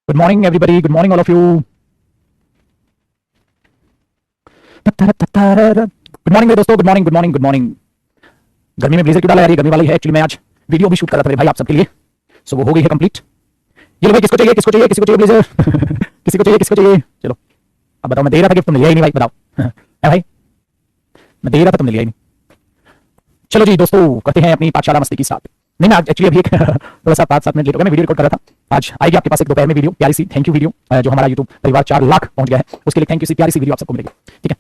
Good morning everybody, good morning all of you. Good morning मेरे दोस्तों, good morning good morning good morning. गर्मी में blazer क्यों डाला यार? ये गर्मी वाली है एक्चुअली। मैं आज वीडियो भी शूट कर रहा था मेरे भाई आप सबके लिए, सो वो हो गई है कंप्लीट। ये लो भाई, किसको चाहिए किसको चाहिए किसको चाहिए ब्लेजर? किसी को चाहिए किसको चाहिए? चलो अब बताओ, मैं दे रहा था गिफ्ट, तुमने लिया ही नहीं भाई, बताओ है भाई? मैं दे रहा था, तुमने लिया ही नहीं। चलो जी दोस्तों, करते हैं अपनी पाठशाला मस्ती की स्टार्ट। नहीं, मैं एक्चुअली अभी एक थोड़ा सा 5-7 मिनट लेट हो गया, मैं वीडियो रिकॉर्ड कर रहा था। आज आएगी आपके पास एक दोपहर में वीडियो, प्यारी सी थैंक यू वीडियो, जो हमारा यूट्यूब परिवार 4 लाख पहुंच गया है, उसके लिए थैंक यू सी प्यारी सी वीडियो आप सबको मिलेगी, ठीक है?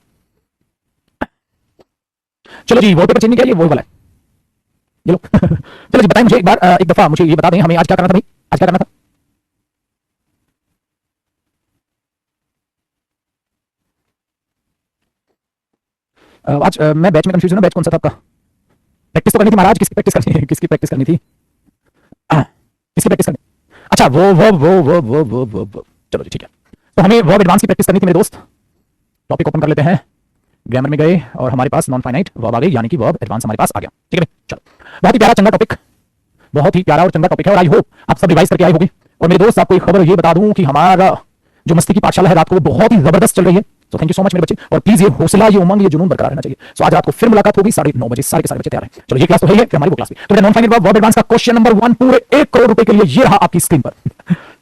चलो जी, वॉलपेपर चेंज नहीं किया, ये वो वाला है, ये लो। चलो जी, बताएं मुझे एक बार, एक दफा मुझे ये बता दें, हमें आज क्या करना था भाई? आज क्या करना था? आज मैं बैच में कंफ्यूज हूं ना, बैच कौन सा था आपका? प्रैक्टिस तो करनी थी महाराज, किसकी प्रैक्टिस करनी है? किसकी प्रैक्टिस करनी थी? किसकी प्रैक्टिस करनी? अच्छा वो। चलो जी ठीक है, तो हमें वर्ब एडवांस की प्रैक्टिस करनी थी मेरे दोस्त। टॉपिक ओपन कर लेते हैं, ग्रामर में गए और हमारे पास नॉन फाइनाइट वर्ब आ गई, यानी कि वर्ब एडवांस हमारे पास आ गया, ठीक है भाई? चलो, बहुत ही प्यारा चंगा टॉपिक, बहुत ही प्यारा और चंगा टॉपिक है, और आई होप आप सब रिवाइज करके आए होगी। और मेरे दोस्त, आपको एक खबर ये बता दूं कि हमारा जो मस्ती की पाठशाला है रात को वो बहुत ही जबरदस्त चल रही है। तो थैंक यू सो मच मेरे बच्चे, और प्लीज ये हौसला, ये उमंग, ये जुनून बरकरार रहना चाहिए। सो आज रात को फिर मुलाकात होगी 9:30 बजे, सारे के सारे बच्चे तैयार हैं। चलो, ये क्लास तो है ही है, फिर हमारी वो क्लास भी। तो नॉन फाइनाइट वर्ब एडवांस का क्वेश्चन नंबर 1 पूरे 1 करोड़ रुपए के लिए ये रहा आपकी स्क्रीन पर।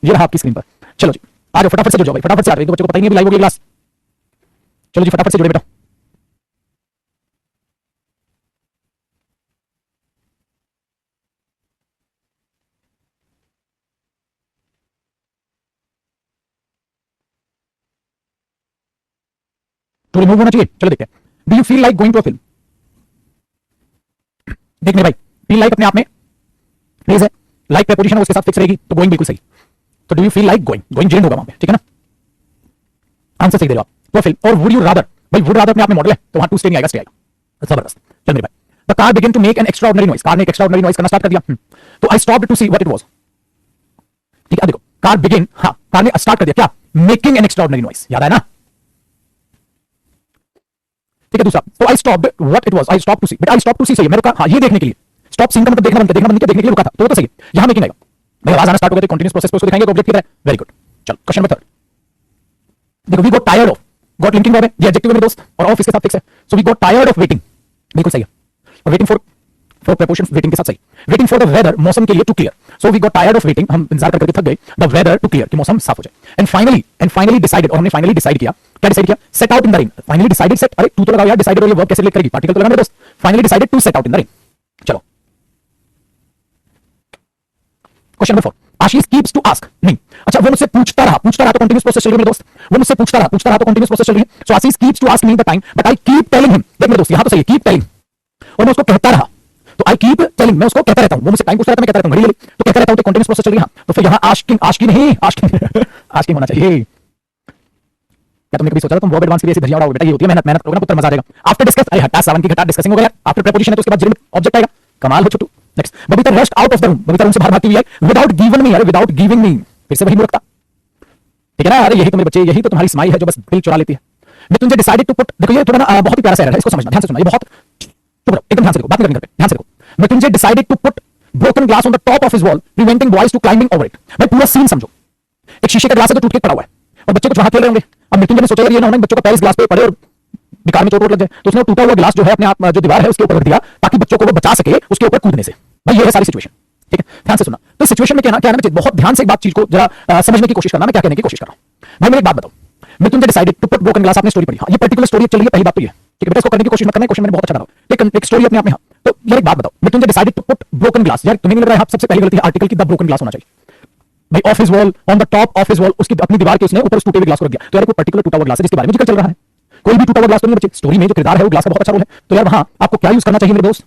ये रहा आपकी स्क्रीन पर। चलो जी, आ जाओ फटाफट से जुड़ जाओ भाई, फटाफट से आ जाओ, बच्चों को पता ही नहीं लाइव होगी क्लास। चलो जी, फटाफट से जुड़े बेटा। तो रिमूव होना चाहिए। चलो देखते हैं, do you feel like going to a film? देखने भाई, फील लाइक अपने आप में फ्रेज है, लाइक प्रीपोजिशन है, उसके साथ फिक्स रहेगी, तो गोइंग बिल्कुल सही। तो do you feel like going, going gen होगा वहां पे, ठीक है ना? आंसर सही दे रहे हो आप। तो फिल्म, और वुड यू रादर, भाई वुड रादर अपने आप में मॉडल है, तो वहां टू स्टे नहीं आएगा, स्टे आएगा। जबरदस्त। चल मेरे भाई, the car began to make an extraordinary noise, car ने एक एक्स्ट्राऑर्डिनरी नॉइज करना स्टार्ट कर दिया। तो I stopped to see what it was. ठीक है, देखो कार बिगिन, हाँ कार ने स्टार्ट कर दिया क्या? मेकिंग एन एक्स्ट्राऑर्डिनरी नॉइज, याद है ना? ठीक है, दूसरा, तो I stopped what it was, I stop to see, but I stop to see सही है, मैं रुका, हाँ ये देखने के लिए। स्टॉप सीइंग का मतलब देखना बंद कर, देखना बंद कर, देखने के लिए रुका था, तो वो तो सही है। यहां मेकिंग आएगा भाई, आवाज आना स्टार्ट हो गई तो कंटीन्यूअस प्रोसेस को दिखाएंगे, ऑब्जेक्ट की तरह। Very good. चलो क्वेश्चन नंबर 3, देखो we got tired of, got linking verb है, ये एडजेक्टिव है मेरे दोस्त, और ऑफ इसके साथ फिक्स है। So we got tired of waiting, बिल्कुल सही है। और वेटिंग फॉर प्रीपोजिशन वेटिंग के साथ सही। वेटिंग फॉर द वेदर, मौसम के लिए, to clear. So we got tired of waiting, हम इंतजार करके थक गए, द वेदर टू क्लियर, कि मौसम साफ हो जाए। एंड फाइनली डिसाइडेड, और हमने फाइनली डिसाइड किया, क्या डिसाइड किया? Set out in the rain. Finally decided, set, अरे तू तो लगाओ यार, डिसाइडेड और ये वर्ब कैसे रिलेट करेगी? पार्टिकल तो लगाना मेरे दोस्त। Finally decided to set out in the rain. चलो question number 4, Ashish keeps to ask, नहीं, अच्छा वो मुझसे पूछता रहा तो कंटीन्यूअस प्रोसेस चल रही है मेरे दोस्त। वो मुझसे पूछता रहा तो कंटीन्यूअस प्रोसेस चल रही है। So Ashish keeps to ask me the time, but I keep telling him. देख मेरे दोस्त, यहां तो सही है, कीप टेलिंग, और मैं उसको कहता रहा, तो आई कीप टेलिंग, मैं उसको कहता रहता हूं। वो मुझसे टाइम पूछता रहता, मैं कहता रहता हूं, घड़ी ले, तो कहता रहता हूं, तो कंटीन्यूअस प्रोसेस चल रही है। तो फिर यहां आस्किंग होना चाहिए। क्या तुमने कभी सोचा था तुम वर्ब एडवांस की ऐसी धरिया उड़ाओगे? बेटा ये होती है मेहनत करोगे ना पुत्र, मजा आ जाएगा। आफ्टर डिस्कस, अरे हटा सावन की घटा, डिस्कसिंग हो गया। आफ्टर प्रीपोजिशन है तो उसके बाद ऑब्जेक्ट आएगा, कमाल हो Chhotu. Next, Babita rushed out of the room, Babita room से बाहर भागती हुई आई, विदाउट गिवन मी, अरे विदाउट गिविंग मी, फिर से वही मूर्खता, ठीक है ना? अरे यही तो मेरे बच्चे, यही तो तुम्हारी स्माइल है जो बस दिल चुरा लेती है। मृत्युंजय डिसाइडेड टू पुट, देखो ये थोड़ा ना बहुत ही प्यारा सा है, इसको समझना, ध्यान से सुनना, ये बहुत, चुप रहो एकदम, ध्यान से देखो, बात नहीं करनी, ध्यान से देखो। Mrityunjay decided to put broken glass on the top of his wall, preventing boys to climbing over it. भाई पूरा सीन समझो, एक शीशे का ग्लास है जो टूट के पड़ा हुआ है, और बच्चे कुछ वहां खेल रहे होंगे। अब मृत्युंजय ने सोचा ये ना होना बच्चों का पैर इस ग्लास पे पड़े और बेकार में चोट लग जाए, तो उसने टूटा हुआ ग्लास जो है अपने आप जो दीवार है उसके ऊपर रख दिया, ताकि बच्चों को वो बचा सके उसके ऊपर कूदने से। भाई ये है सारी सिचुएशन, ठीक है? ध्यान से सुनना। तो सिचुएशन में क्या है ना, बहुत ध्यान से एक बात चीज को जरा समझने की कोशिश करना, मैं क्या कहने की कोशिश कर रहा हूं। भाई मेरी एक बात बताओ, Mrityunjay decided to put broken glass, आपने स्टोरी पढ़ी, हाँ ये पर्टिकुलर स्टोरी चल रही है, पहली बात तो ये, ठीक है बेटा? इसको करने की कोशिश मत करना, क्वेश्चन मैंने बहुत अच्छा करा, लेकिन एक स्टोरी अपने आप में। हाँ तो यार एक बात बताओ, Mrityunjay decided to put broken glass, यार तुम्हें नहीं लग रहा है सबसे पहली गलती है आर्टिकल की, द ब्रोकन ग्लास होना चाहिए भाई। Of his wall, on the top of his wall, उसकी अपनी दीवार के उसने ऊपर उस टूटे हुए ग्लास को रख दिया, तो यार कोई पर्टिकुलर टूटा हुआ ग्लास है जिसके बारे में जिक्र चल रहा है, कोई भी टूटा हुआ ग्लास तो नहीं बच्चे। स्टोरी में जो किरदार है वो ग्लास का बहुत अच्छा रोल है, तो यार वहां आपको क्या यूज करना चाहिए मेरे दोस्त?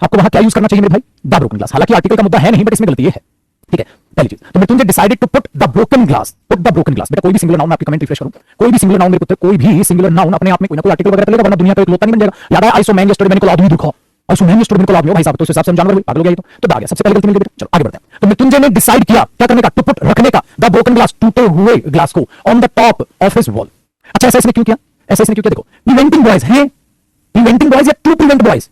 आपको वहां क्या यूज करना चाहिए मेरे भाई? The broken glass. हालांकि आर्टिकल का मुद्दा है नहीं, बट इसमें गलती है, ठीक है? पहली चीज, तो Mrityunjay decided to put the broken glass, put the broken glass. बेटा कोई भी सिंगुलर नाउन, मैं आपकी कमेंट रिफ्रेश करूं, कोई भी सिंगुलर नाउन मेरे पुत्र, कोई भी सिंगुलर नाउन अपने आप में कोई ना कोई आर्टिकल वगैरह चलेगा, वरना दुनिया का इकलौता नहीं बन जाएगा। याद है आई सो मैन यस्टरडे, मैंने कल आदमी देखा, आई सो मैन यस्टरडे, मैंने कल आदमी, भाई साहब तो उस हिसाब से हम जानवर पागल हो गए, तो आ गया, सबसे पहले गलती मिल गई बेटा। चलो आगे बढ़ते हैं। तो मृत्युंजय ने डिसाइड किया क्या करने का? टू पुट, रखने का, द ब्रोकन ग्लास, टूटे हुए ग्लास को, on the top of his wall. अच्छा ऐसा इसने क्यों किया? ऐसा इसने क्यों किया? देखो प्रिवेंटिंग बॉयज है, प्रिवेंटिंग बॉयज या टू प्रिवेंट बॉयज?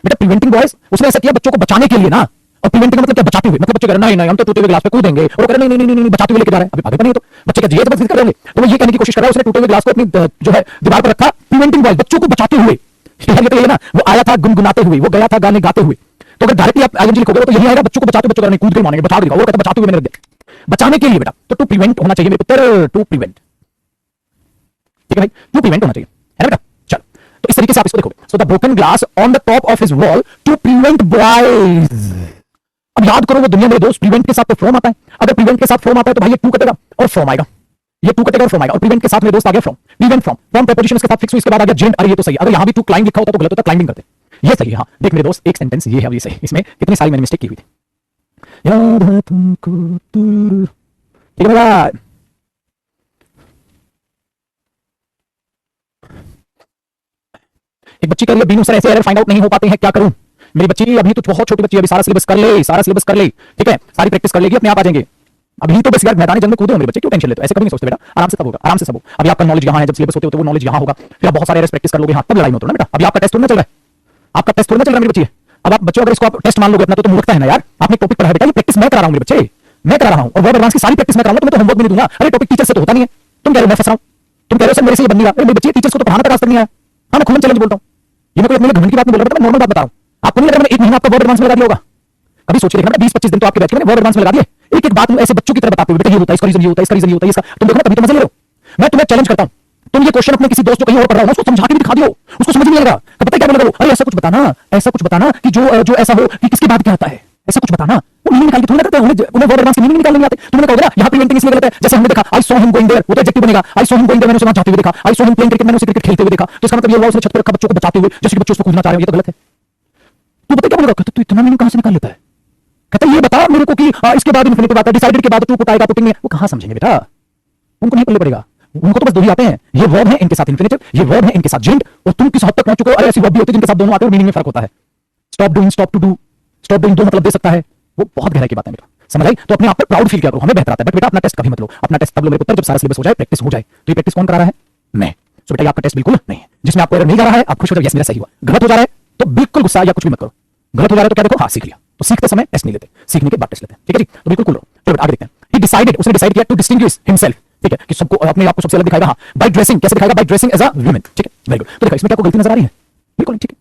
बेटा प्रिवेंटिंग बॉयज उसने ऐसा किया बच्चों को बचाने के लिए ना, और प्रिवेंटिंग का मतलब क्या? बचाते हुए। मतलब बच्चे कह रहे नहीं हम तो टूटे हुए गिलास पे कूदेंगे, और कह रहे नहीं बचाते हुए लेके जा रहे हैं। अभी आगे बढ़े तो बच्चे क्या ये जबरदस्ती कर रहे हैं। तो वो ये कहने की कोशिश कर रहा है, उसने टूटे हुए गिलास को अपनी जो है दीवार पर रखा, प्रिवेंटिंग वॉइस, बच्चों को बचाते हुए। ये तो ये ना, वो आया था गुनगुनाते हुए, वो गया था गाने गाते हुए। तो अगर डायरेक्टली आप आईएनजी लिखोगे तो यही आएगा, बच्चों को बचाते, बच्चों को नहीं कूद के मानेंगे, बचा देगा। वो कहता बचाते हुए मैंने रख दिया, बचाने के लिए बेटा। तो टू प्रिवेंट होना चाहिए मेरे पुत्र, टू प्रिवेंट। ठीक है भाई, टू प्रिवेंट होना चाहिए, है ना बेटा? चलो, तो इस तरीके से आप इसको देखोगे। So the broken glass on the top of his wall to prevent boys. अब याद करो वो दुनिया मेरे दोस्त, प्रिवेंट के साथ तो फ्रॉम आता है। अगर प्रिवेंट के साथ फ्रॉम आता है तो भाई ये टू कटेगा और फ्रॉम आएगा, ये टू कटेगा और फ्रॉम आएगा। और प्रिवेंट के साथ मेरे दोस्त आ गया from, prevent from, from preposition के साथ फिक्स हुई, इसके बाद आ गया जेंट। अरे ये तो सही, अगर यहां भी टू क्लाइंब लिखा होता तो गलत होता, क्लाइंबिंग करते। ये सही है, हाँ देख मेरे दोस्त, एक सेंटेंस ये है, ये सही। इसमें कितनी सारी मैंने मिस्टेक की हुई थी। याद है तुमको, ठीक है बेटा? एक बच्ची कह रही है बीनू सर ऐसे एरर फाइंड आउट नहीं हो पाते हैं, क्या करूं? मेरी बच्ची अभी तो बहुत छोटी बच्ची है, अभी सारा सिलेबस कर ले, सारा सिलेबस कर ले, ठीक है? सारी प्रैक्टिस कर लेगी, अपने आप आ जाएंगे। अभी तो बस यार मैदानी जंग में कूदो मेरे बच्चे, क्यों टेंशन लेते हो? ऐसे कभी नहीं सोचते बेटा, आराम से सब होगा, आराम से सब होगा। अभी आपका नॉलेज यहाँ है, जब सिलेबस होते होते वो नॉलेज यहाँ होगा, फिर आप बहुत सारे एरर्स प्रैक्टिस कर लोगे, हाँ तब लड़ाई मत होना बेटा। अभी आपका टेस्ट थोड़ा चल रहा है, आपका टेस्ट थोड़ा चल रहा है मेरी बच्ची। अब आप बच्चों अगर इसको आप टेस्ट मान लोगे अपना तो मूर्खता है ना यार। आपने टॉपिक पढ़ा है बेटा, ये प्रैक्टिस मैं करा रहा हूं मेरे बच्चे, मैं करा रहा हूं, और वर्ब एडवांस की सारी प्रैक्टिस मैं कराऊंगा, तुम्हें तो होमवर्क भी नहीं दूंगा। अरे टॉपिक टीचर से तो होता नहीं है, तुम कह रहे हो मैं फंस रहा हूं, तुम कह रहे हो सर मेरे से ये बन नहीं रहा। मेरे बच्चे टीचर्स को तो पढ़ाना तक आज तक नहीं आया। हाँ मैं खुद चैलेंज बोलता हूं, ये मैं कोई अपने घमंड की बात नहीं बोल रहा, मैं नॉर्मल बात बता रहा हूं। आपको नहीं लग रहा मैंने एक महीना आपका वर्ब एडवांस में लगा दिया होगा? कभी सोचिए देखना, 20-25 दिन तो आपके बैच के मैंने वर्ब एडवांस में लगा दिए, एक एक बात ऐसे बच्चों की तरह बताते हुए, बेटा ये होता है, इसका रीजन ये होता है, इसका रीजन ये होता है, इसका तुम देखो ना, तभी तो मजा ले रहे हो। मैं तुम्हें चैलेंज करता हूं, तुम ये क्वेश्चन अपने किसी दोस्त को कहीं और पढ़ रहा हो ना, उसको समझा के भी दिखा दियो, उसको समझ नहीं आएगा तो पता है क्या बोलेगा वो? अरे ऐसा कुछ बताना, ऐसा कुछ बताना कि जो ऐसा हो कि किसके बाद क्या आता है, ऐसा कुछ बताना। वो मीनिंग निकाल के थोड़ी ना करते हैं, उन्हें वर्ब एडवांस की मीनिंग निकालने नहीं आते। तुमने कहोगे ना यहाँ प्रिवेंटिंग इसलिए गलत है, जैसे हमने देखा I saw him going there, वो तो एडजेक्टिव बनेगा। I saw him going there, मैंने उसे वहां जाते हुए देखा। I saw him playing cricket, मैंने उसे क्रिकेट खेलते हुए देखा। तो इसका मतलब ये हुआ उसने छत पर रखा बच्चों को बचाते हुए, जैसे कि बच्चे उसको कूदना चाह रहे हो, ये तो गलत है। तू बता क्या बोलेगा? कहता तू इतना मीनिंग कहां से निकाल लेता है? कहता ये बता मेरे को कि इसके बाद इन्फिनिटिव आता है, डिसाइडेड के बाद टू पुट आएगा, पुटिंग में। वो कहां समझेंगे बेटा, उनको नहीं पढ़ना पड़ेगा, उनको तो बस दो ही आते हैं। ये वर्ब है इनके साथ इन्फिनिटिव, ये वर्ब है इनके साथ जेंट, और तुम किस हद तक पहुंच चुके हो? अरे ऐसी वर्ब भी होती है जिनके साथ दोनों आते हैं और मीनिंग में फर्क होता है। Stop doing, stop to do, stop doing दो मतलब दे सकता है, वो बहुत गहराई की बात है बेटा, समझ आई? तो अपने आप पर प्राउड फील किया करो, हमें बेहतर आता है। बट बेटा अपना टेस्ट कभी मत लो, अपना टेस्ट तब लो मेरे पुत्र जब सारा सिलेबस हो जाए, प्रैक्टिस हो जाए। तो ये प्रैक्टिस कौन करा रहा है? मैं। सो बेटा आपका टेस्ट बिल्कुल नहीं है जिसमें आपको एरर नहीं जा रहा है, आप खुश हो जाओ, यस मेरा सही हुआ। गलत हो जा रहा है तो बिल्कुल गुस्सा या कुछ भी मत करो। गलत हो जा रहा है तो क्या देखो, हाँ सीख लिया, तो सीखते समय टेस्ट नहीं लेते, सीखने के बाद टेस्ट लेते हैं, ठीक है जी? तो बिल्कुल कूल रहो। चलो आगे देखते हैं। ही डिसाइडेड, उसने डिसाइड किया टू डिस्टिंग्विश हिमसेल्फ, ठीक है, कि सबको अपने आप को सबसे अलग दिखाएगा। हाँ बाय ड्रेसिंग, कैसे दिखाएगा? By dressing as a woman, ठीक है, वेरी गुड। तो देखो इसमें क्या आपको गलती नजर आ रही है? बिल्कुल ठीक है।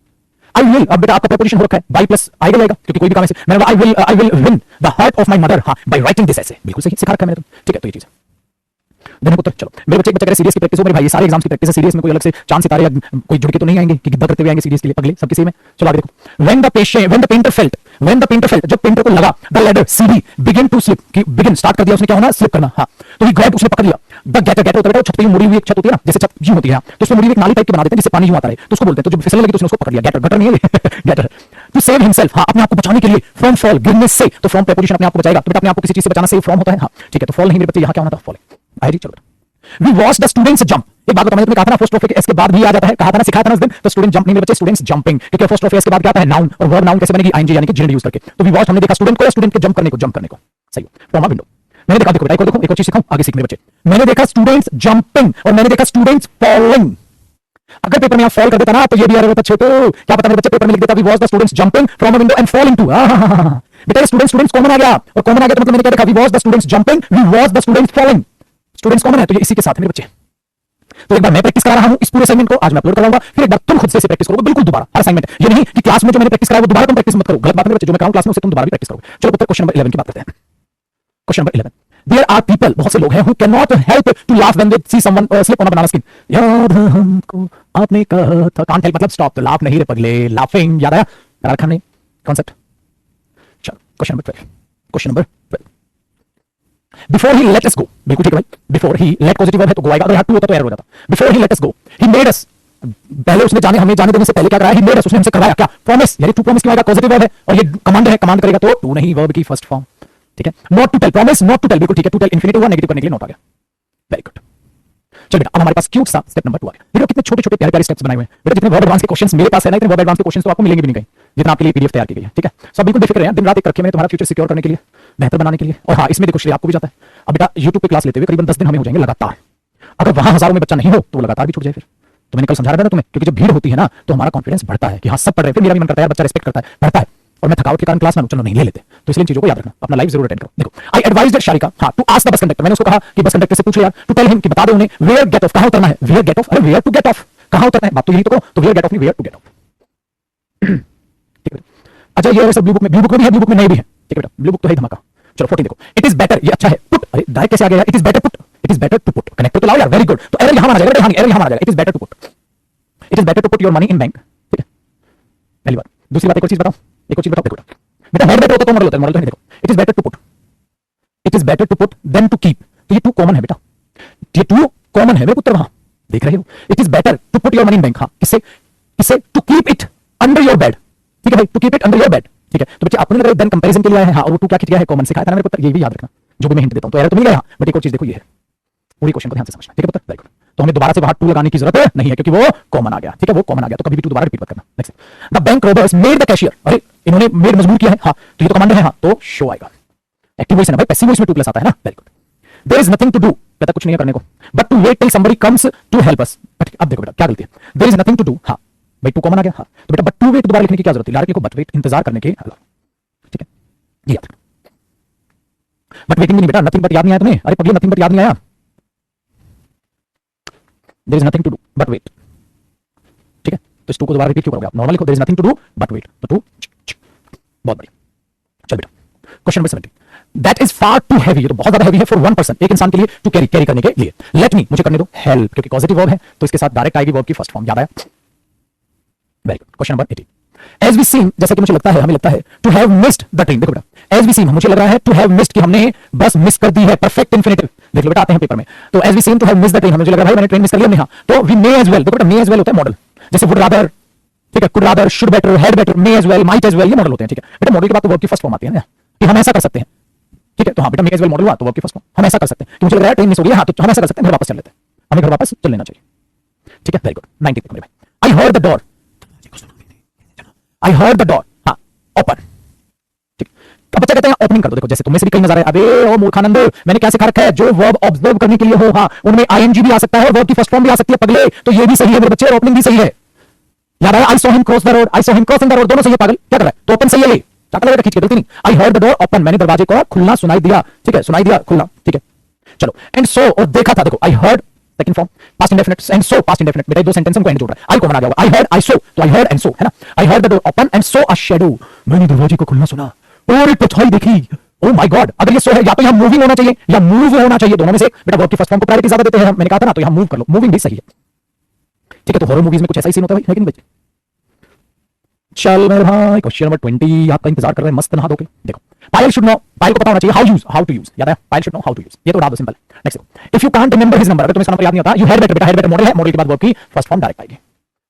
आई विल, अब बेटा आपका प्रीपोजिशन हो रखा है, बाय प्लस आएगा जाएगा, क्योंकि कोई भी काम ऐसे मैंने I will win the heart of my mother, हाँ बाय राइटिंग दिस ऐसे, बिल्कुल सही सिखा रखा है मैंने तो, ठीक है? तो ये चीज है देने को। तो चलो मेरे बच्चे बच्चे सीरीज की प्रैक्टिस हो, मेरे भाई सारे एग्जाम्स की प्रैक्टिस है, सीरीज में कोई अलग से चांद सितारे या कोई जुड़ के तो नहीं आएंगे कि गिद्दा करते हुए आएंगे सीरीज के लिए, अगले सबके सेम है। चलो आगे देखो। व्हेन द पेंटर फेल्ट, जब पेंटर को लगा, द लैडर सीढ़ी बिगिन टू स्लिप, कि बिगिन स्टार्ट कर दिया उसने, क्या होना? स्लिप करना, हाँ। तो ही ग्रैब्ड, उसने पकड़ लिया। द गैटर होता है छत पे मुड़ी हुई एक छत होती है ना, जैसे छत यूं होती है, तो उसमें मुड़ी हुई एक नाली टाइप की बना देते हैं जिससे पानी यूं आता है, तो उसको बोलते हैं। तो जब फिसलने लगी तो उसने उसको पकड़ लिया, गैटर नहीं है गैटर। टू सेव हिमसेल्फ, हाँ अपने आप को बचाने के लिए, फ्रॉम फॉल, गिरने से। तो फ्रॉम प्रीपोजिशन अपने आप को बचाएगा, तो बेटा अपने आप को किसी चीज से बचाना, सेव फ्रॉम होता है, हाँ ठीक है। तो फॉल नहीं मेरे बच्चे, यहाँ क्या होना था? फॉलिंग। आए जी चलो। We watch the students jump, एक बात बताऊं, कहा था ना apostrophe के इसके बाद भी आ जाता है, कहा था ना, सिखाया था ना उस दिन। तो स्टूडेंट जंप नहीं मेरे बच्चे, स्टूडेंट्स जंपिंग, क्योंकि apostrophe इसके बाद क्या आता है? नाउन, और वर्ब नाउन कैसे बनेगी? आईएनजी यानी कि जेंडर यूज करके। तो we watch, हमने देखा स्टूडेंट को, स्टूडेंट के जंप करने को, सही है, फ्रॉम अ विंडो। मैंने देखा, देखो बेटा एक और चीज सिखाऊं, आगे सीख मेरे बच्चे। मैंने देखा स्टूडेंट्स जंपिंग और मैंने देखा स्टूडेंट्स फॉलिंग। अगर पेपर में आप फॉल कर देता ना तो ये भी एरर होता, छोटो क्या पता मेरे बच्चे पेपर में लिख देता we watch the students jumping from a window and falling too. बेटा स्टूडेंट्स कॉमन आ गया, और कॉमन आ गया तो मतलब मैंने क्या देखा? We watch the students jumping, we watch the students falling. Students common है तो ये इसी के साथ है मेरे बच्चे। तो एक बार मैं प्रैक्टिस करा रहा हूं इस पूरे असाइनमेंट को, आज मैं अपलोड कराऊंगा, फिर एक बार तुम खुद से प्रैक्टिस करोगे, बिल्कुल दोबारा हर असाइनमेंट। ये नहीं कि क्लास में जो मैंने प्रैक्टिस कराया वो दोबारा तुम प्रैक्टिस मत करो, गलत बात है बच्चे। जो मैं कराऊं क्लास में उसे तुम दोबारा भी प्रैक्टिस करोगे। चलो पुत्र क्वेश्चन नंबर 11 की बात करते हैं। Question number 11, there are people, बहुत से लोग हैं, who can not help to laugh when they see someone slip on a banana skin. याद हमको आपने कहा था, कांट हेल्प मतलब स्टॉप, तो लाफ नहीं रे पगले, लाफिंग याद आया? रखा नहीं कॉन्सेप्ट। चलो question number 12, question number 12, before ही लेट अस गो, बिल्कुल ठीक है भाई। बिफोर ही, लेट पॉजिटिव वर्ब है तो गो आएगा, अगर यहाँ टू होता तो एरर हो जाता। बिफोर ही let us go, he made us, पहले उसने हमें जाने देने से पहले क्या कराया? ही मेड अस, उसने हमसे करवाया क्या? प्रॉमिस, यानी टू प्रॉमिस क्यों आएगा? पॉजिटिव वर्ब है और ये कमांड है, कमांड करेगा तो टू नहीं, वर्ब की फर्स्ट फॉर्म, ठीक है। Not to tell, promise not to tell, बिल्कुल ठीक है। टू टेल इंफिनिटिव हुआ, नेगेटिव करने के लिए नॉट आ गया, वेरी गुड। चलो बेटा अब हमारे पास क्यूट सा स्टेप नंबर 2 आ गया। देखो कितने छोटे छोटे प्यारे प्यारे स्टेप्स बनाए हुए हैं बेटा। जितने वर्ब एडवांस के क्वेश्चंस मेरे पास है ना, इतने वर्ब एडवांस के क्वेश्चंस तो आपको मिलेंगे भी नहीं कहीं, जितना आपके लिए पीडीएफ तैयार की गई है, ठीक है। सब बिल्कुल बेफिक्र हैं, दिन रात एक रखे मैंने तुम्हारा फ्यूचर सिक्योर करने के लिए, बेहतर बनाने के लिए। और हाँ इसमें देखो श्रेय आपको भी जाता है। अब बेटा यूट्यूब पे क्लास लेते हुए करीबन 10 दिन हमें हो जाएंगे लगातार। अगर वहां हजारों में बच्चा नहीं हो तो वो लगातार भी छूट जाए फिर। तो मैंने कल समझा रहा था तुम्हें, क्योंकि जब भीड़ होती है ना तो हमारा कॉन्फिडेंस बढ़ता है कि हाँ सब पढ़ रहे हैं, फिर मेरा भी मन करता है यार बच्चा रिस्पेक्ट करता है, पढ़ता है, और मैं थकावट के कारण क्लास में चलो नहीं ले लेते। तो इसलिए इन चीजों को याद रखना, अपना लाइफ जरूर अटेंड करो। देखो, आई एडवाइज्ड शारिका, हाँ, to ask the bus conductor, मैंने उसको कहा कि बस कंडक्टर से पूछो यार, टू टेल हिम कि बता दो उन्हें वेयर गेट ऑफ, कहां उतरना है, वेयर गेट ऑफ, अरे वेयर टू गेट ऑफ, कहां उतरना है, बात तो यही तो करो, तो वेयर गेट ऑफ नहीं वेयर टू गेट ऑफ। ठीक है, अच्छा ये सब ब्लू बुक में भी है, ब्लू बुक में नहीं भी है, ठीक है बेटा, ब्लू बुक तो है धमाका। चलो 14 देखो, इट इज बेटर, ये अच्छा है, पुट, अरे डायरेक्ट कैसे आ गया, it is better put, it is better to put, connect तो लाओ यार, वेरी गुड, तो एरर यहां माना जाएगा, हाँ एरर यहां माना जाएगा, it is better to put, it is better to put your money in bank, ठीक है, पहली बात। दूसरी बात एक और चीज बताओ, एक और चीज बताओ, देखो बेटा हेड बेटर होता तो मॉडल होता है, मॉडल तो नहीं, देखो it is better to put, it is better to put than to keep, तो ये टू कॉमन है बेटा, ये टू कॉमन है मेरे पुत्र, वहां देख रहे हो, it is better to put your money in bank, हाँ किससे, किससे, to keep it under your bed, ठीक है भाई, to keep it under your bed, ठीक है, तो बच्चे आपने लग रहा है देन कंपैरिजन के लिए आया है, हाँ, और वो टू क्या किया है, कॉमन सिखाया था मेरे पुत्र, ये भी याद रखना, जो भी मैं हिंट देता हूं, तो एरर तो मिल गया, बट एक और चीज देखो ये है, पूरी क्वेश्चन को ध्यान से समझना, ठीक है पुत्र, वेरी गुड, तो हमें दोबारा से वहां टू लगाने की जरूरत नहीं है, क्योंकि वो कॉमन आ गया, ठीक है, वो कॉमन आ गया, तो कभी भी टू दोबारा रिपीट मत करना। Next, the bank robbers made the cashier, अरे इन्होंने मेड मजबूर किया है, हाँ, तो ये तो कमांडर है, हाँ, तो शो आएगा, एक्टिव वॉइस है ना भाई, पैसिव वॉइस में टू प्लस आता है ना, very good, there is nothing to do, कहता कुछ नहीं है करने को, but to wait till somebody comes to help us, अब देखो बेटा क्या गलती है, there is nothing to do, हाँ भाई टू कॉमन आ गया, हाँ, तो बेटा बट टू वेट दोबारा लिखने की क्या जरूरत है, डायरेक्ट लिखो बट वेट, इंतजार करने के अलावा, ठीक है, ये याद रखना, बट वेटिंग नहीं बेटा, नथिंग बट याद नहीं आया तुम्हें, अरे पगली नथिंग बट याद नहीं आया, there is nothing to do but wait, ठीक है, तो इस टू को दोबारा रिपीट क्यों करोगे आप, नॉर्मल लिखो there is nothing to do but wait, तो टू, बहुत बढ़िया, चल बेटा question number 17, that is far too heavy, ये तो बहुत ज्यादा हैवी है फॉर वन पर्सन, एक इंसान के लिए, टू कैरी, कैरी करने के लिए, लेट मी, मुझे करने दो, हेल्प, क्योंकि पॉजिटिव वर्ब है तो इसके साथ डायरेक्ट आएगी वर्ब की फर्स्ट फॉर्म, याद आया, very good, question number 18, as we seem, जैसा कि मुझे लगता है, हमें लगता है, to have missed the train, देखो बेटा, एज वी सीम, मुझे लग रहा है, टू हैव मिस्ड, कि हमने बस मिस कर दी है, परफेक्ट इंफिनिटिव, देख लो बेटा आते हैं पेपर में, तो as we seem to have missed the train, मुझे लग रहा है मैंने ट्रेन मिस कर लिया, नहीं, हाँ, तो वी मे एज वेल, देखो बेटा मे एज वेल होता है मॉडल, जैसे वुड रादर, ठीक है, could rather, should better, had better, may as well, might as well, ये मॉडल होते हैं, ठीक है बेटा, मॉडल के बाद तो वर्ब की फर्स्ट फॉर्म आती है ना, कि हम ऐसा कर सकते हैं, ठीक है, तो हाँ बेटा मे एज वेल मॉडल हुआ तो वर्ब की फर्स्ट फॉर्म, हम ऐसा कर सकते हैं, कि मुझे लग रहा है ट्रेन मिस हो गई, हाँ, तो हम ऐसा कर सकते हैं, घर वापस चल लेते हैं, हमें घर वापस चल लेना चाहिए, ठीक है, वेरी गुड, 19 मेरे भाई, I heard the door, I heard the door, हाँ, ओपन, ठीक, अब बच्चे कहते हैं ओपनिंग कर दो, देखो जैसे तुम्हें से भी कई नजर है, अबे ओ मूर्खानंद, मैंने क्या सिखा रखा है, जो वर्ब ऑब्जर्व करने के लिए हो, हाँ, उनमें आईएनजी भी आ सकता है और वर्ब की फर्स्ट फॉर्म भी आ सकती है पगले, तो ये भी सही है मेरे बच्चे, ओपनिंग भी सही है, याद आया, आई saw him cross the road, I saw him crossing the road, दोनों सही है पागल, क्या कर रहा है, तो ओपन सही है, चाकल लगा खींच के, गलती नहीं, I heard the door open, मैंने दरवाजे को खुलना सुनाई दिया, ठीक है, सुनाई दिया खुलना, ठीक है, चलो, एंड सो, और देखा था, देखो I heard second form past indefinite, and so past indefinite, बेटा दो सेंटेंस को एंड जोड़ रहा है, आई कॉमन आ गया, आई हर्ड, आई सो, तो आई हर्ड एंड सो है ना, I heard the door open and so a shadow, मैंने दरवाजे को खुलना सुना और एक परछाई देखी, ओ माय गॉड, अगर ये सो है, या तो यहां मूविंग होना चाहिए या मूव होना चाहिए, दोनों में से बेटा वर्ब की फर्स्ट फॉर्म को प्रायोरिटी ज्यादा देते हैं, मैंने कहा था ना, तो यहां मूव कर लो, मूविंग भी सही है, ठीक है, तो हॉरर मूवीज में कुछ ऐसा ही सीन होता है कि नहीं बच्चे, चल मेरे भाई क्वेश्चन नंबर 20 आपका इंतजार कर रहे हैं, मस्त नहा दोगे, देखो पायल शुड नो, पायल को पता होना चाहिए हाउ टू यूज, याद है, Payal should know how to use, ये तो डाल दो simple, next, if you can't remember his number, अगर तुम्हें इसका नंबर याद नहीं होता, यू हैड बेटर, बेटा हैड बेटर मॉडल है, मॉडल के बाद वर्ब की फर्स्ट फॉर्म डायरेक्ट आएगी,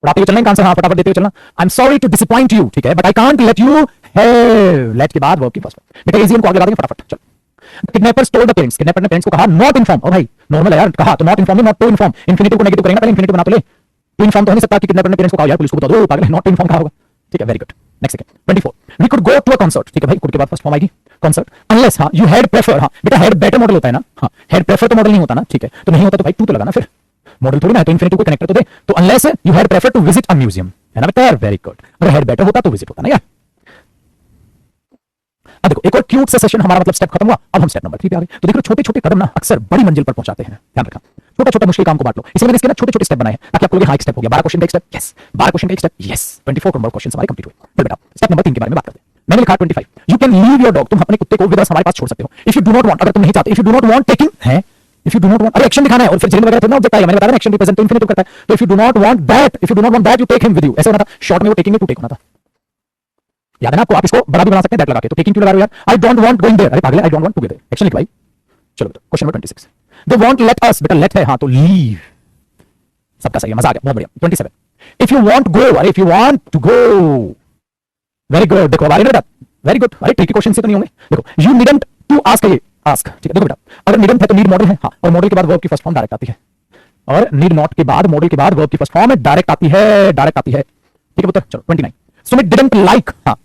उड़ाते हुए चलना है आंसर, हाँ फटाफट देते हुए चलना, I am sorry to disappoint you, ठीक है, but I can't let you have, let के बाद वर्ब की फर्स्ट फॉर्म, बेटा इजी को आगे लगा देंगे फटाफट, चलो, kidnappers told the parents, kidnapper ने पेरेंट्स को कहा नॉट इन्फॉर्म, ओ भाई नॉर्मल है यार, कहा तो not inform, not to inform, infinitive को नेगेटिव करेंगे, पहले इन्फिनिटिव बना तो ले, टू इन्फॉर्म तो हो नहीं सकता कि किडनैपर ने पेरेंट्स को कहा यार पुलिस को बता दो, पागल है, नॉट इन्फॉर्म कहा होगा, ठीक है, वेरी गुड, नेक्स्ट है 24, we could go to a concert, ठीक है भाई, कुड के बाद फर्स्ट फॉर्म आएगी कॉन्सर्ट, अनलेस, हाँ, यू हैड प्रेफर, हाँ बेटा हैड बेटर मॉडल होता है ना, हाँ, हैड प्रेफर तो मॉडल नहीं होता ना, ठीक है, तो नहीं होता तो भाई टू तो लगाना, फिर मॉडल थोड़ी ना, तो इन्फिनिटिव को कनेक्टर तो दे, तो unless you had prefer to visit a museum, है ना बेटा, वेरी गुड, अगर हैड बेटर होता तो विजिट होता ना यार। अब देखो एक और क्यूट सा सेशन, हमारा मतलब स्टेप खत्म हुआ, अब हम स्टेप नंबर 3 पे आ गए, तो देखो छोटे छोटे कदम ना अक्सर बड़ी मंजिल पर पहुंचाते हैं, ध्यान रखना, छोटा छोटा मुश्किल काम को बांट लो, इसलिए मैंने इसके ना छोटे छोटे स्टेप बनाए हैं, ताकि आपको लगे हाँ एक स्टेप हो गया, 12 क्वेश्चन का एक स्टेप, यस 12 क्वेश्चन का एक स्टेप, यस 24 नंबर क्वेश्चन हमारे कंप्लीट हुए, फिर बेटा स्टेप नंबर 3 के बारे में बात करते हैं, मैंने लिखा 25, you can leave your dog, तुम अपने कुत्ते को विद अस हमारे पास छोड़ सकते हो, if you do not want, अगर तुम नहीं चाहते, if you do not want taking है, if you do not want, अरे एक्शन दिखाना है और फिर जेल वगैरह थोड़ा ऑब्जेक्ट आएगा, मैंने बताया ना एक्शन रिप्रेजेंट इंफिनिटिव करता है, तो if you do not want that, if you do not want that you take him with you, ऐसे होना था, शॉर्ट में वो टेकिंग टू टेक होना था, याद है ना आपको, आप इसको बड़ा भी बना सकते हैं दैट लगा के, तो टेकिंग क्यों लगा रहे हो यार, I don't want going there, अरे पागल है, I don't want to go there, action लिख भाई, चलो बेटा question number 26, they want let us, बेटा लेट है, हाँ तो लीव, सबका सही है, मजा आ गया, बहुत बढ़िया, 27, इफ यू वांट गो, अरे if you want to go, very good, देखो हमारे बेटा वेरी गुड, अरे ट्रिकी क्वेश्चन से तो नहीं होंगे, देखो यू नीडंट टू आस्क, ये आस्क, ठीक है, देखो बेटा अगर नीडंट है तो नीड मॉडल है, हाँ, और मॉडल के बाद वर्ब की फर्स्ट फॉर्म डायरेक्ट आती है, और नीड नॉट के बाद मॉडल के बाद वर्ब की फर्स्ट फॉर्म डायरेक्ट आती है, डायरेक्ट आती है, ठीक है पुत्र, चलो 29, सुमित डिडंट लाइक, हाँ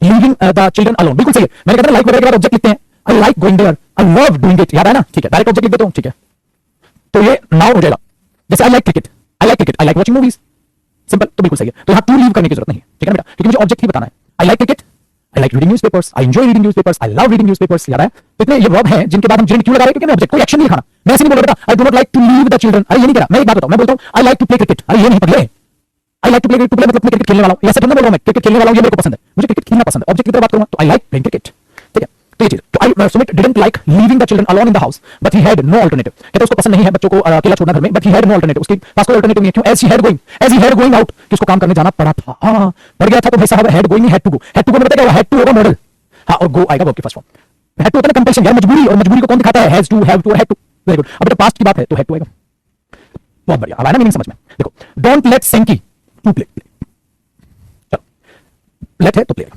लीविंग द चिल्ड्रन अलोन, बिल्कुल सही है, मैंने कहता लाइक वगैरह के बाद ऑब्जेक्ट लिखते हैं, I like going there, I love doing it, याद है ना, ठीक है, डायरेक्ट ऑब्जेक्ट लिख देता हूं, ठीक है, तो ये नाउन हो जाएगा, जैसे I like cricket, I like cricket, I like watching movies, simple, तो बिल्कुल सही है, तो यहां टू लीव करने की जरूरत नहीं है, ठीक है बेटा, क्योंकि मुझे ऑब्जेक्ट ही बताना है, I like cricket, I like reading newspapers, I enjoy reading newspapers, I love reading newspapers. याद है? तो इतने ये वर्ब हैं जिनके बाद हम जिन क्यों लगा रहे हैं, क्योंकि मैं ऑब्जेक्ट कोई एक्शन नहीं दिखाना। मैं ऐसे नहीं बोल रहा बेटा I do not like to leave the children, अरे ये नहीं कह रहा। मैं एक बात बताऊं, मैं बोलता हूं I like to play cricket, अरे ये नहीं पगले। आई लाइक टू प्ले मतलब मैं क्रिकेट खेलने वाला हूं, ऐसे थोड़ा बोल रहा हूं मैं क्रिकेट खेलने वाला हूं, ये मेरे को पसंद है, मुझे क्रिकेट खेलना पसंद है, ऑब्जेक्ट की तरह बात करूंगा तो आई लाइक प्लेइंग क्रिकेट। ठीक है, तो ये चीज तो I Sumit didn't like leaving the children alone in the house but he had no alternative. कहते उसको पसंद नहीं है बच्चों को अकेला छोड़ना घर में, but he had no alternative, उसके पास कोई अल्टरनेटिव नहीं है। क्यों? As he had going out, कि उसको काम करने जाना पड़ा था। हां पड़ गया था तो भाई साहब had going had to go में बताया हैड टू होगा मॉडल। हां और गो आएगा वर्ब की फर्स्ट फॉर्म। हैड टू होता है कंपल्शन यार, मजबूरी, और मजबूरी को कौन दिखाता है? हैज टू, हैव टू और हैड टू। Very good. अब बेटा पास्ट की बात है तो हैड टू आएगा। बहुत बढ़िया, अब आया ना मीनिंग समझ में। देखो don't let Sanki to play, let है तो play.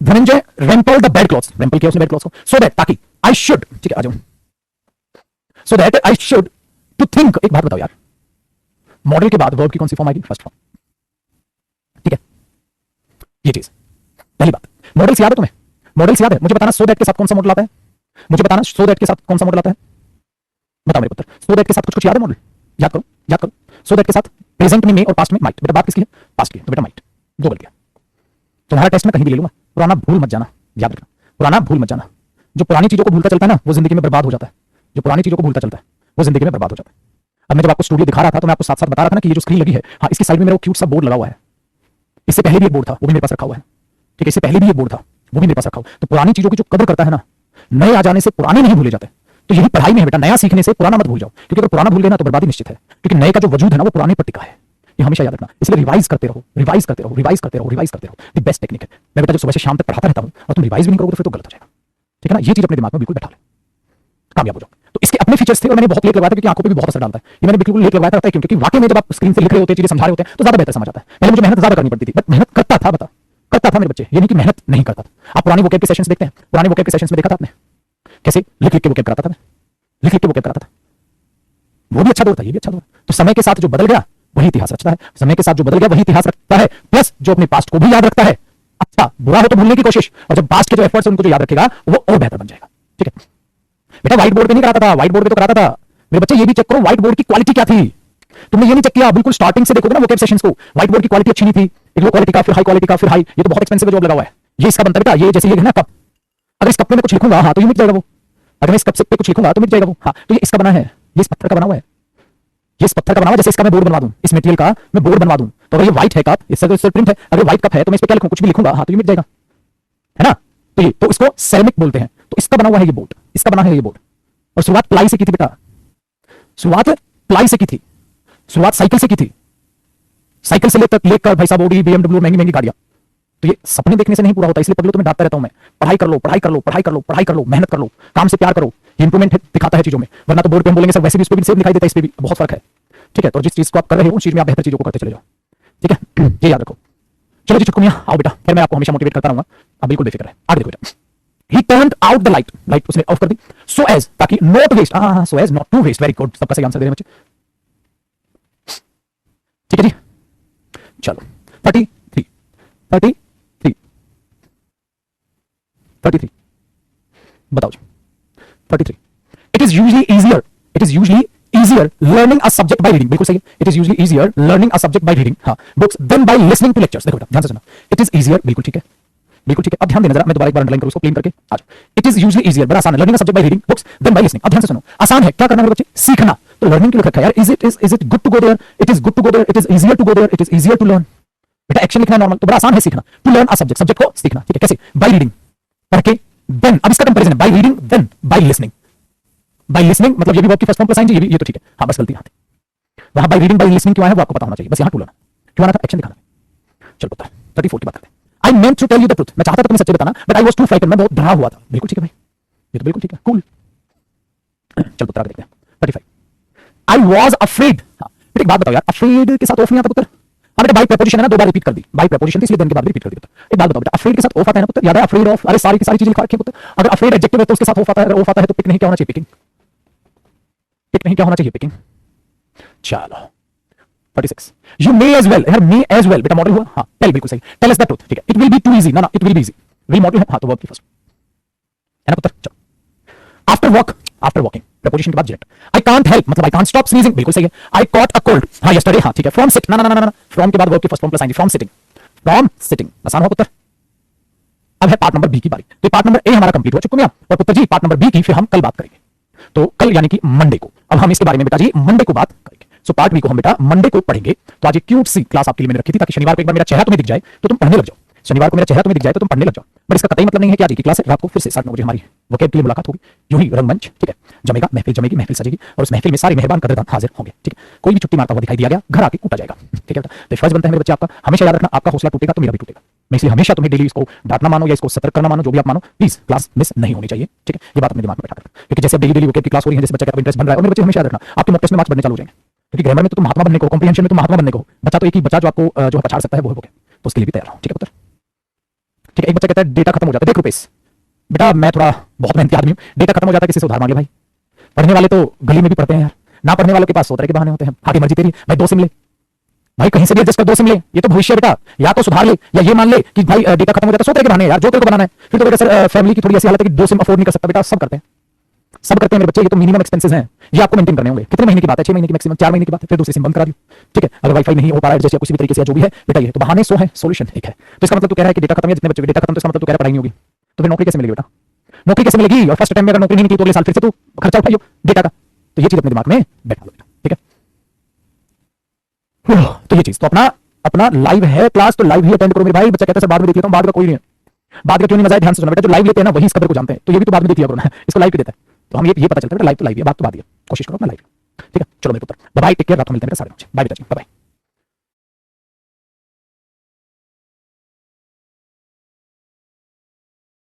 Dhananjay rumpled the bed clothes, rumpled किया उसने बेड क्लॉथ्स को, सो दैट ताकि आई शुड, ठीक है आ जाऊं, so that I should to think. एक बात बताओ यार, मॉडल के बाद वर्ब की कौन सी फॉर्म आएगी? First form. ठीक है, ये चीज पहली बात। मॉडल्स याद है तुम्हें? मॉडल्स याद है? मुझे बताना सो दैट के साथ कौन सा मॉडल आता है? मुझे बताना सो दैट के साथ कौन सा मॉडल आता है? बताओ मेरे पुत्र, सो दैट के साथ कुछ कुछ याद है मॉडल? याद करो, याद करो। सो दैट के साथ प्रेजेंट में और पास्ट में माइट। बेटा बात किसकी है? पास्ट की, तो बेटा माइट दो गलतियां। तुम्हारा टेस्ट में कहीं भी ले लूंगा, पुराना भूल मत जाना, याद रखना, पुराना भूल मत जाना। जो पुरानी चीजों को भूलता चलता है ना वो जिंदगी में बर्बाद हो जाता है। जो पुरानी चीजों को भूलता चलता है वो जिंदगी में बर्बाद हो जाता है। अब मैं जब आपको स्टूडियो दिखा रहा था तो मैं आपको साथ साथ बता रहा था ना कि ये जो स्क्रीन लगी है, हाँ इसकी साइड में मेरा क्यूट सा बोर्ड लगा हुआ है। इससे पहले भी एक बोर्ड था, वो भी मेरे पास रखा हुआ है। ठीक है, इससे पहले भी एक बोर्ड था, वो भी मेरे पास रखा हुआ। तो पुरानी चीजों की जो कदर करता है ना, नए आ जाने से पुराने नहीं भूले जाते। तो यही पढ़ाई में है बेटा, नया सीखने से पुराना मत भूल जाओ, क्योंकि अगर पुराना भूल गए ना तो बर्बादी निश्चित है। क्योंकि नए का जो वजूद है ना वो पुराने पर टिका है, ये हमेशा याद रखना। इसलिए रिवाइज करते रहो, रिवाइज करते रहो, रिवाइज करते रहो, रिवाइज करते रहो। द बेस्ट टेक्निक है। मैं बेटा जब सुबह से शाम तक पढ़ाता रहता हूं और तुम रिवाइज भी नहीं करोगे तो फिर तो गलत हो जाएगा। ठीक है ना, ये चीज अपने दिमाग में बिल्कुल बैठा ले, कामयाब हो जाओ। तो इसके अपने फीचर्स थे और मैंने बहुत लेट लगवाया था, क्योंकि आंखों पे भी बहुत असर डालता है। ये मैंने बिल्कुल लेट लगवाया था, क्योंकि वाकई में जब आप स्क्रीन से लिख रहे होते हैं, चीजें समझा रहे होते हैं तो ज्यादा बेहतर समझ आता है। पहले मुझे मेहनत ज्यादा करनी पड़ती थी, बट मेहनत करता था, बता करता था मेरे बच्चे, ये नहीं कि मेहनत नहीं करता था। आप पुरानी वोकैब के सेशंस देखते हैं, पुराने वोकैब के सेशंस में देखा था आपने कैसे लिख लिख के वोकैब कराता था मैं, लिख लिख के वोकैब कराता था। वो भी अच्छा दौर था, ये भी अच्छा दौर। तो समय के साथ जो बदल गया वही इतिहास रचता है, समय के साथ जो बदल गया वही इतिहास रखता है। प्लस जो अपने पास्ट को भी याद रखता है, अच्छा बुरा हो तो भूलने की कोशिश, और जब पास्ट के जो एफर्ट्स उनको जो याद रखेगा वो और बेहतर बन जाएगा। ठीक है बेटा, व्हाइट बोर्ड पे नहीं कराता था, व्हाइट बोर्ड पे तो कराता था। मेरे बच्चे ये भी चेक करो व्हाइट बोर्ड की क्वालिटी क्या थी। तुमने ये नहीं चेक किया, बिल्कुल स्टार्टिंग से देखोगे ना वोकैब सेशंस को, व्हाइट बोर्ड की क्वालिटी अच्छी नहीं थी, एक लो क्वालिटी का, फिर हाई क्वालिटी का, फिर हाई। ये तो बहुत एक्सपेंसिव जॉब लगा हुआ है। ये इसका बनता है बेटा, ये जैसे ये है ना कप, अगर इस कप में मैं कुछ लिखूंगा हाँ तो ये मिट जाएगा वो, अगर मैं इस कप से पे कुछ लिखूंगा तो मिट जाएगा वो। हाँ तो ये इसका बना है, ये इस पत्थर का बना हुआ है, ये इस पत्थर का बना हुआ है। जैसे इसका मैं बोर्ड बनवा दूं, इस मटेरियल का मैं बोर्ड बनवा दूं, तो अगर ये व्हाइट है कप, इससे प्रिंट है, अगर व्हाइट कप है तो मैं इस पे क्या लिखूं, कुछ भी लिखूंगा हाँ तो ये मिट जाएगा, है ना। तो ये तो इसको सेरेमिक बोलते हैं। तो इसका बना हुआ है ये बोर्ड, इसका बना है ये बोर्ड। और शुरुआत प्लाई से की थी बेटा, शुरुआत प्लाई से की थी, शुरुआत साइकिल से की थी, साइकिल से लेकर भाई साहब ऑडी BMW महंगी महंगी गाड़ियां। तो ये सपने देखने से नहीं पूरा होता, इसलिए पगलो तुम्हें डांटता रहता हूं मैं, पढ़ाई कर लो, पढ़ाई कर लो, पढ़ाई कर लो, पढ़ाई कर लो, मेहनत कर लो, काम से प्यार करो, ये इंप्रूवमेंट दिखाता है चीजों में। वरना तो बोर्ड पे हम बोलेंगे सर वैसे भी, इस पे भी सेम दिखाई देता है, इस पे भी बहुत फर्क है। ठीक है, तो जिस चीज को आप कर रहे हो उस चीज में आप बेहतर चीजों को करते चले जाओ। ठीक है, ये याद रखो। चलो जी चुटकुनिया आओ बेटा, फिर मैं आपको हमेशा मोटिवेट करता रहूंगा, आप बिल्कुल बेफिक्र है। आगे देखो बेटा, he turned out the light, light उसने ऑफ कर दी, so as ताकि not waste, हाँ so as not to waste, very good, सबका सही आंसर दे रहे हैं बच्चे। ठीक है जी, चलो 33 बताओ जी 33। it is usually easier learning a subject by reading, बिल्कुल सही है, it is usually easier learning a subject by reading हाँ books than by listening to lectures। देखो बेटा ध्यान से सुना, it is easier, बिल्कुल ठीक है, बिल्कुल ठीक है। अब ध्यान देना जरा, मैं दोबारा एक बार अंडरलाइन करूं उसको, प्लेन करके आ जाओ। इट इज यूजुअली इजियर, बड़ा आसान है, learning a subject by reading books than by listening. अब ध्यान से सुनो, आसान है, क्या करना है बच्चे, सीखना। तो लर्निंग के लिए रखा है यार, is it good to go there, it is good to go there, it is easier to go there, it is easier to learn. बेटा एक्शन लिखना है नॉर्मल, तो बड़ा आसान है सीखना। To learn a subject, subject को सीखना। ठीक है, कैसे, बाय रीडिंग पढ़ के, देन अब इसका कंपैरिजन है, by reading than by listening. By listening मतलब ये भी वर्ब की फर्स्ट फॉर्म प्लस आएंगे, ये तो ठीक है, हाँ बस गलती यहाँ थी। वहां बाय रीडिंग बाय लिसनिंग क्यों आया वो आपको पता होना चाहिए, बस यहाँ टू लर्न क्यों आना था, एक्शन दिखाना। चलो पुत्र 34 की बात करते हैं। I meant to tell you the truth, मैं चाहता था तुम्हें सच्चे बताना, but I was too frightened, मैं बहुत डरा हुआ था। बिल्कुल ठीक है भाई, ये तो बिल्कुल ठीक है, कूल। चल पुत्र आगे देखते हैं 35। I was afraid, हाँ एक बात बताओ यार, afraid के साथ ऑफ नहीं आता पुत्र। हाँ बेटा बाई प्रेपोजिशन है ना, दो बार रिपीट कर दी, बाई प्रेपोजिशन थी इसलिए देन के बाद रिपीट कर दी पुत्र। एक बात बताओ बेटा, afraid के साथ ऑफ आता है ना पुत्र, याद है afraid of, अरे सारी की सारी चीजें लिखा रखी है पुत्र। अगर afraid एडजेक्टिव है तो उसके साथ ऑफ आता है, अगर ऑफ आता है तो पिक नहीं क्या होना चाहिए, पिकिंग। पिक नहीं क्या होना चाहिए, पिकिंग। चलो 36 you may as well, यार may as well बेटा मॉडल हुआ, हाँ टेल बिल्कुल सही, टेल अस द ट्रूथ। ठीक है, it will be too easy, ना it will be easy, we modal है, हाँ तो वर्ब की फर्स्ट है ना पुत्र। चलो आफ्टर वॉकिंग प्रीपोजिशन के बाद डायरेक्ट, आई कांट हेल्प मतलब आई कांट स्टॉप स्नीजिंग, बिल्कुल सही है। आई कॉट अ कोल्ड, हाँ यस्टरडे, हाँ ठीक है। फ्रॉम सिट, ना फ्रॉम के बाद वर्ब की फर्स्ट फॉर्म प्लस आएंगे, फ्रॉम सिटिंग आसान हुआ पुत्र, अब है पार्ट नंबर बी की बारी। तो पार्ट नंबर ए हमारा कंप्लीट हो चुका है और पुत्र जी पार्ट नंबर बी की फिर हम कल बात करेंगे। तो कल यानी कि मंडे को अब हम इसके बारे में बेटा जी मंडे को बात करेंगे। सो पार्ट बी को हम बेटा मंडे को पढ़ेंगे। तो आज एक क्यूट सी क्लास आपके लिए मैंने रखी थी ताकि शनिवार को एक बार मेरा चेहरा तुम्हें दिख जाए तो तुम पढ़ने लग जाओ। शनिवार को मेरा चेहरा तुम्हें दिख जाए तो तुम पढ़ने लग जाओ। बट इसका कतई मतलब नहीं है कि आज की क्लास है रात को फिर से 7 बजे हमारी वोकैब के लिए मुलाकात होगी। यूं ही रंगमंच ठीक है जमेगा, महफिल जमेगी, महफिल सजेगी और उस महफिल में सारे मेहमान कदरदान हाजिर होंगे। ठीक है कोई भी छुट्टी मारता हुआ दिखाई दिया गया घर आके कूटा जाएगा। ठीक है तो फर्ज बनता है मेरे बच्चे आपका हमेशा याद रखना आपका हौसला टूटेगा तो मेरा भी टूटेगा। मैं इसलिए हमेशा तुम्हें डेली इसको डांटना मानो या इसको सतर्क करना मानो जो भी आप मानो प्लीज क्लास मिस नहीं होनी चाहिए। ठीक है ये बात अपने दिमाग में बैठा कर क्योंकि जैसे डेली वोकैब की क्लास हो रही है जैसे बच्चे का इंटरेस्ट बन रहा है और मेरे बच्चे हमेशा याद रखना आपके मॉक टेस्ट में मार्क्स बढ़ने चालू हो जाएंगे। क्योंकि ग्रामर में तो तुम महात्मा बनने को, कॉम्प्रिहेंशन में तुम महात्मा बनने को बच्चा तो एक ही बच्चा जो आपको जो पछाड़ सकता है वो है वोकैब। तो उसके लिए भी तैयार हो। ठीक है पुत्र ठीक है। एक बच्चा कहता है डेटा खत्म हो जाता है। देख रुपेश बेटा मैं थोड़ा बहुत मेहनती आदमी हूं, डेटा खत्म हो जाता है किसी से उधार मांग ले भाई। पढ़ने वाले तो गली में भी पढ़ते हैं यार, ना पढ़ने वालों के पास 100 तरह के बहाने होते हैं। आगे मर्जी तेरी भाई 2 सिम ले भाई, कहीं से भी एडजस्ट कर 2 सिम ले। ये तो भविष्य बेटा, या तो सुधार ले या ये मान ले कि भाई डेटा खत्म हो जाता है 100 तरह के बहाने यार जो तेरे को बनाना है। फिर तो बेटा सर फैमिली की थोड़ी ऐसी हालत है कि 2 सिम अफोर्ड नहीं कर सकता। बेटा सब करते हैं, सब करते हैं मेरे बच्चे। ये तो मिनिमम एक्सपेंसेस हैं, ये आपको मेंटेन करने होंगे। कितने महीने की बात है? 6 महीने की, मैक्सिमम 4 महीने की बात है। फिर दूसरी सिम बंद करा दियो। ठीक है अगर वाईफाई नहीं हो पा रहा है एडजस्ट या किसी भी तरीके से जो भी है बेटा ये तो बहाने 100 है, सॉल्यूशन एक है। तो इसका मतलब तू कह रहा है कि डेटा खत्म है, जितने बच्चों की डेटा खत्म तो इसका मतलब तू कह रहा है पढ़ाई नहीं होगी। तो फिर नौकरी कैसे मिलेगी बेटा? नौकरी कैसे मिलेगी? और फर्स्ट टाइम में अगर नौकरी नहीं की तो अगले साल फिर से तू खर्चा उठाइयो डेटा का। तो ये चीज अपने दिमाग में बैठा लो बेटा। ठीक है तो ये चीज तो अपना लाइव है क्लास तो लाइव ही अटेंड करो मेरे भाई। बच्चा कहता है सर बाद में देख लेता हूं, बाद का कोई नहीं है। बाद का क्यों नहीं मजा है? ध्यान से सुनो बेटा, जो लाइव लेते हैं ना वही इस कदर को जानते हैं। तो ये भी तो बाद में देख लिया करो ना, इसको लाइव देता है तो हम ये पता चलता है लाइव तो लाइव है, बात तो बात है। कोशिश करो अपना लाइव। ठीक है चलो मेरे पुत्र बाय, टेक केयर, रात को मिलते हैं बेटा 9:30 बजे। बाय बेटा जी, बाय।